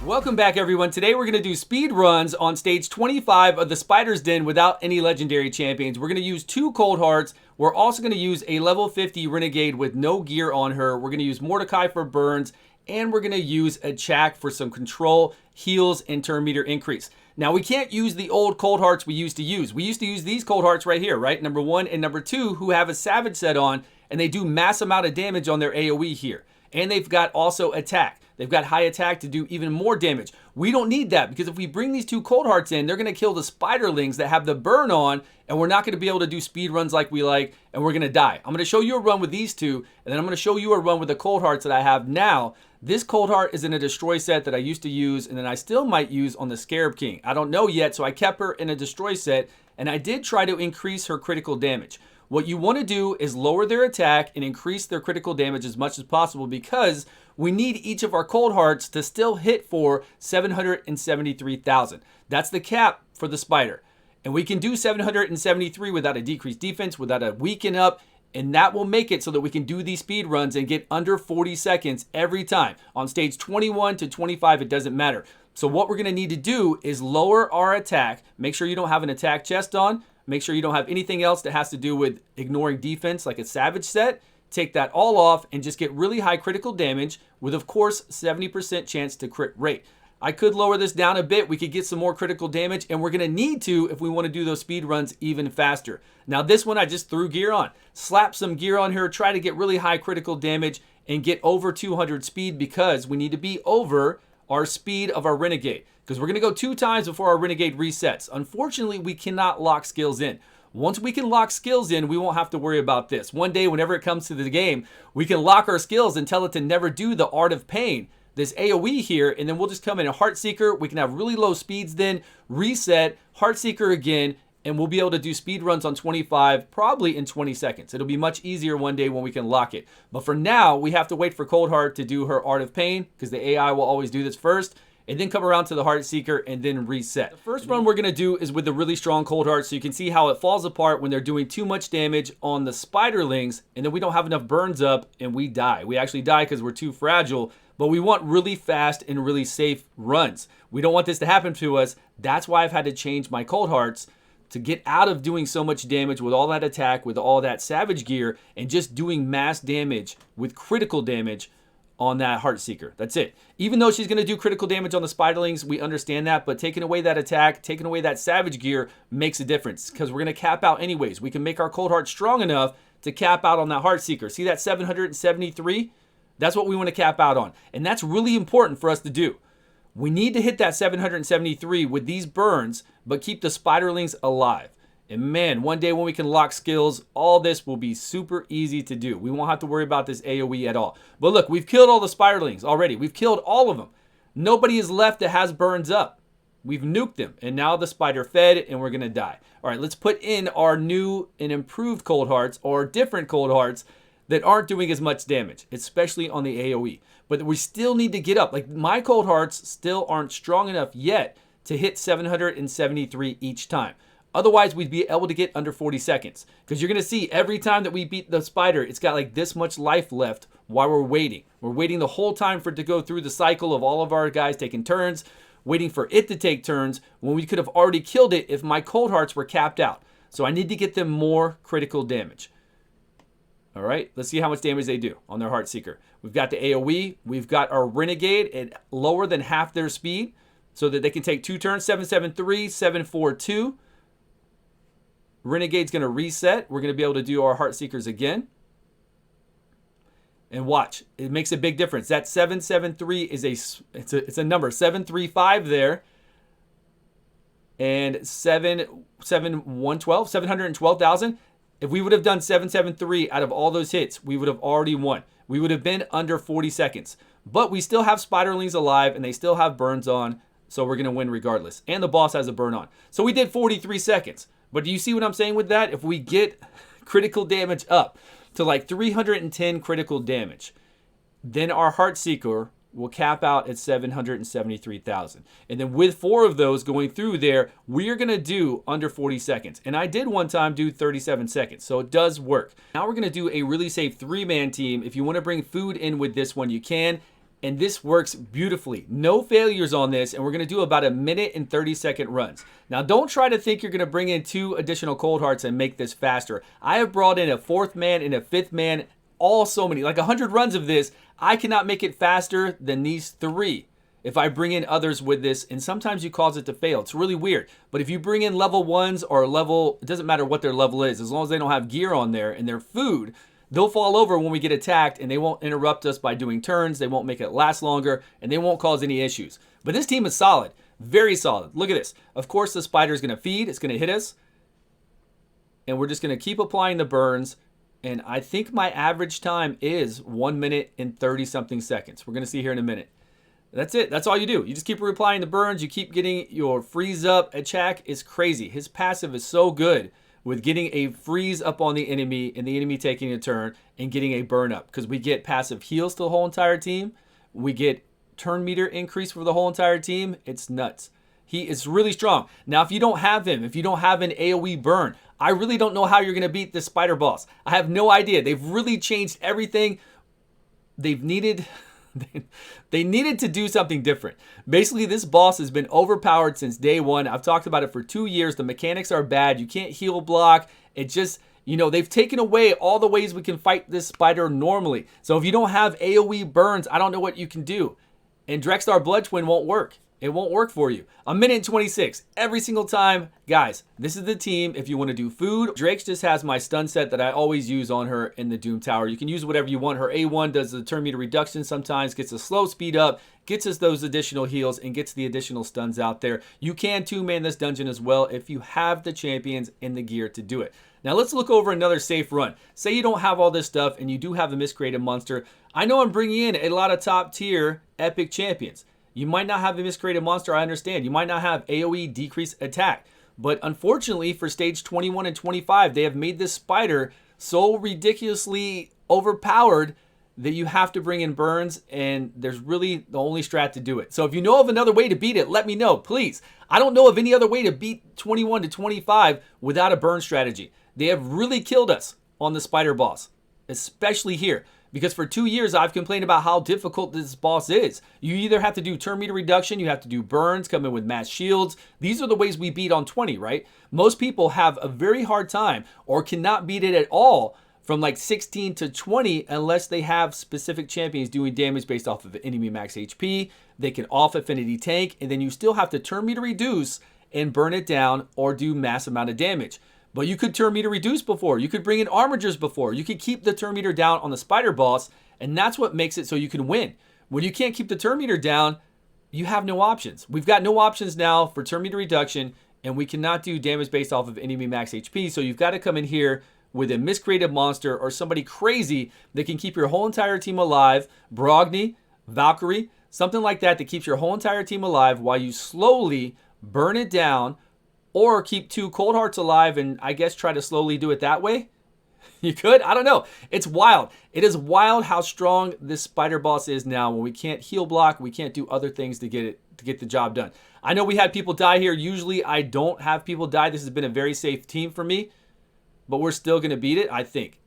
Welcome back, everyone. Today we're going to do speed runs on stage 25 of the Spider's Den without any legendary champions. We're going to use 2 Cold Hearts. We're also going to use a level 50 Renegade with no gear on her. We're going to use Mordecai for burns, and we're going to use a Chak for some control, heals, and turn meter increase. Now, we can't use the old Cold Hearts we used to use. We used to use these Cold Hearts right here, right? Number 1 and number 2, who have a Savage set on, and they do mass amount of damage on their AoE here. And they've got also attack. They've got high attack to do even more damage. We don't need that, because if we bring these 2 Cold Hearts in, they're going to kill the Spiderlings that have the burn on, and we're not going to be able to do speed runs like we like, and we're going to die. I'm going to show you a run with these 2, and then I'm going to show you a run with the Cold Hearts that I have now. This Cold Heart is in a Destroy set that I used to use, and then I still might use on the Scarab King. I don't know yet, so I kept her in a Destroy set, and I did try to increase her critical damage. What you want to do is lower their attack and increase their critical damage as much as possible, because we need each of our Cold Hearts to still hit for 773,000. That's the cap for the Spider. And we can do 773 without a decreased defense, without a weaken up, and that will make it so that we can do these speed runs and get under 40 seconds every time. On stage 21 to 25, it doesn't matter. So what we're going to need to do is lower our attack. Make sure you don't have an attack chest on. Make sure you don't have anything else that has to do with ignoring defense like a Savage set. Take that all off and just get really high critical damage with, of course, 70% chance to crit rate. I could lower this down a bit. We could get some more critical damage, and we're going to need to if we want to do those speed runs even faster. Now, this one I just threw gear on. Slap some gear on here. Try to get really high critical damage and get over 200 speed, because we need to be over our speed of our Renegade, because we're going to go 2 times before our Renegade resets. Unfortunately, we cannot lock skills in. Once we can lock skills in, we won't have to worry about this. One day, whenever it comes to the game, we can lock our skills and tell it to never do the Art of Pain, this AoE here, and then we'll just come in a Heartseeker. We can have really low speeds then, reset, Heartseeker again, and we'll be able to do speed runs on 25 probably in 20 seconds. It'll be much easier one day when we can lock it. But for now, we have to wait for Cold Heart to do her Art of Pain, because the AI will always do this first, and then come around to the Heartseeker and then reset. The first run we're going to do is with the really strong Cold Heart, so you can see how it falls apart when they're doing too much damage on the Spiderlings, and then we don't have enough burns up and we die. We actually die because we're too fragile, but we want really fast and really safe runs. We don't want this to happen to us. That's why I've had to change my Cold Hearts to get out of doing so much damage with all that attack, with all that Savage gear, and just doing mass damage with critical damage on that Heartseeker. That's it. Even though she's going to do critical damage on the Spiderlings, we understand that, but taking away that attack, taking away that Savage gear makes a difference, because we're going to cap out anyways. We can make our Cold Heart strong enough to cap out on that Heartseeker. See that 773? That's what we want to cap out on, and that's really important for us to do. We need to hit that 773 with these burns, but keep the Spiderlings alive. And man, one day when we can lock skills, all this will be super easy to do. We won't have to worry about this AoE at all. But look, we've killed all the Spiderlings already. We've killed all of them. Nobody is left that has burns up. We've nuked them, and now the Spider fed, and we're going to die. All right, let's put in our new and improved Cold Hearts, or different Cold Hearts, that aren't doing as much damage, especially on the AoE. But we still need to get up. Like, my Cold Hearts still aren't strong enough yet to hit 773 each time. Otherwise, we'd be able to get under 40 seconds. Because you're going to see every time that we beat the Spider, it's got like this much life left while we're waiting. We're waiting the whole time for it to go through the cycle of all of our guys taking turns, waiting for it to take turns, when we could have already killed it if my Cold Hearts were capped out. So I need to get them more critical damage. All right, let's see how much damage they do on their Heartseeker. We've got the AoE. We've got our Renegade at lower than half their speed, so that they can take 2 turns, 773, 742. Renegade's going to reset. We're going to be able to do our Heartseekers again. And watch, it makes a big difference. That 773 is it's a number. 735 there. And 712,000. If we would have done 773 out of all those hits, we would have already won. We would have been under 40 seconds. But we still have Spiderlings alive, and they still have burns on, so we're going to win regardless. And the boss has a burn on. So we did 43 seconds. But do you see what I'm saying with that? If we get critical damage up to like 310 critical damage, then our Heartseeker will cap out at 773,000. And then with 4 of those going through there, we are going to do under 40 seconds. And I did one time do 37 seconds, so it does work. Now we're going to do a really safe 3-man team. If you want to bring food in with this one, you can. And this works beautifully. No failures on this, and we're going to do about 1minute and 30-second runs. Now, don't try to think you're going to bring in 2 additional cold hearts and make this faster. I have brought in a 4th man and a 5th man, all so many, like 100 runs of this. I cannot make it faster than these 3 if I bring in others with this, and sometimes you cause it to fail. It's really weird. But if you bring in level 1s or level, it doesn't matter what their level is, as long as they don't have gear on there and their food, they'll fall over when we get attacked, and they won't interrupt us by doing turns. They won't make it last longer, and they won't cause any issues. But this team is solid, very solid. Look at this. Of course, the spider is going to feed. It's going to hit us, and we're just going to keep applying the burns. And I think my average time is 1 minute and 30-something seconds. We're going to see here in a minute. That's it. That's all you do. You just keep applying the burns. You keep getting your freeze up. Achak is crazy. His passive is so good with getting a freeze up on the enemy and the enemy taking a turn and getting a burn up, because we get passive heals to the whole entire team. We get turn meter increase for the whole entire team. It's nuts. He is really strong. Now, if you don't have him, if you don't have an AoE burn, I really don't know how you're going to beat this spider boss. I have no idea. They've really changed everything. They needed to do something different. Basically, this boss has been overpowered since day 1. I've talked about it for 2 years. The mechanics are bad. You can't heal block. It just, they've taken away all the ways we can fight this spider normally. So if you don't have AoE burns, I don't know what you can do. And Drexstar Blood Twin won't work. It won't work for you. 1 minute and 26 every single time. Guys, this is the team if you want to do food. Drake's just has my stun set that I always use on her in the Doom Tower. You can use whatever you want. Her A1 does the turn meter reduction sometimes, gets a slow speed up, gets us those additional heals, and gets the additional stuns out there. You can 2-man this dungeon as well if you have the champions and the gear to do it. Now let's look over another safe run. Say you don't have all this stuff and you do have a miscreated monster. I know I'm bringing in a lot of top tier epic champions. You might not have a miscreated monster, I understand. You might not have AoE decrease attack. But unfortunately for stage 21 and 25, they have made this spider so ridiculously overpowered that you have to bring in burns, and there's really the only strat to do it. So if you know of another way to beat it, let me know, please. I don't know of any other way to beat 21 to 25 without a burn strategy. They have really killed us on the spider boss, especially here. Because for 2 years, I've complained about how difficult this boss is. You either have to do turn meter reduction, you have to do burns, come in with mass shields. These are the ways we beat on 20, right? Most people have a very hard time or cannot beat it at all from like 16 to 20 unless they have specific champions doing damage based off of enemy max HP. They can off affinity tank, and then you still have to turn meter reduce and burn it down or do mass amount of damage. But you could turn meter reduce before. You could bring in armigers before. You could keep the turn meter down on the spider boss, and that's what makes it so you can win. When you can't keep the turn meter down, you have no options. We've got no options now for turn meter reduction, and we cannot do damage based off of enemy max HP. So you've got to come in here with a miscreated monster or somebody crazy that can keep your whole entire team alive. Brogni, Valkyrie, something like that keeps your whole entire team alive while you slowly burn it down, or keep 2 cold hearts alive and I guess try to slowly do it that way. You could? I don't know. It's wild. It is wild how strong this spider boss is now when we can't heal block, we can't do other things to get the job done. I know we had people die here. Usually I don't have people die. This has been a very safe team for me, but we're still going to beat it, I think.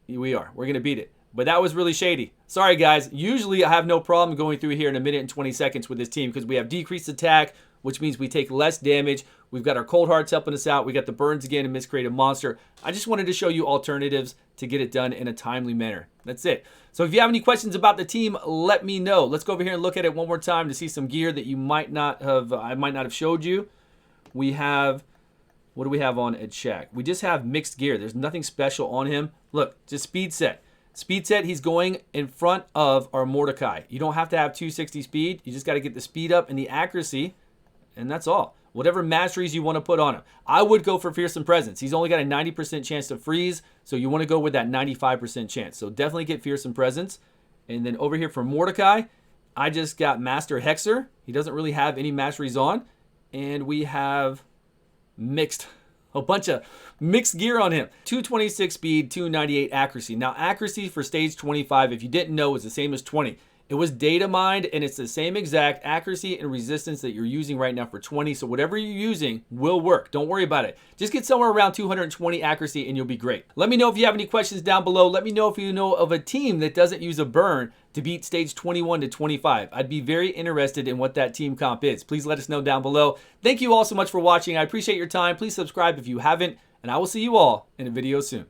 We are. We're going to beat it. But that was really shady. Sorry, guys. Usually I have no problem going through here in 1 minute and 20 seconds with this team because we have decreased attack, which means we take less damage. We've got our cold hearts helping us out. We got the burns again and miscreated monster. I just wanted to show you alternatives to get it done in a timely manner. That's it. So if you have any questions about the team, let me know. Let's go over here and look at it one more time to see some gear that you might not have, I might not have showed you. We have, what do we have on Achak? We just have mixed gear. There's nothing special on him. Look, just speed set. Speed set, he's going in front of our Mordecai. You don't have to have 260 speed. You just got to get the speed up and the accuracy, and that's all. Whatever masteries you want to put on him. I would go for Fearsome Presence. He's only got a 90% chance to freeze, so you want to go with that 95% chance. So definitely get Fearsome Presence. And then over here for Mordecai, I just got Master Hexer. He doesn't really have any masteries on. And we have mixed, a bunch of mixed gear on him. 226 speed, 298 accuracy. Now accuracy for stage 25, if you didn't know, is the same as 20. It was data mined, and it's the same exact accuracy and resistance that you're using right now for 20. So whatever you're using will work. Don't worry about it. Just get somewhere around 220 accuracy and you'll be great. Let me know if you have any questions down below. Let me know if you know of a team that doesn't use a burn to beat stage 21 to 25. I'd be very interested in what that team comp is. Please let us know down below. Thank you all so much for watching. I appreciate your time. Please subscribe if you haven't, and I will see you all in a video soon.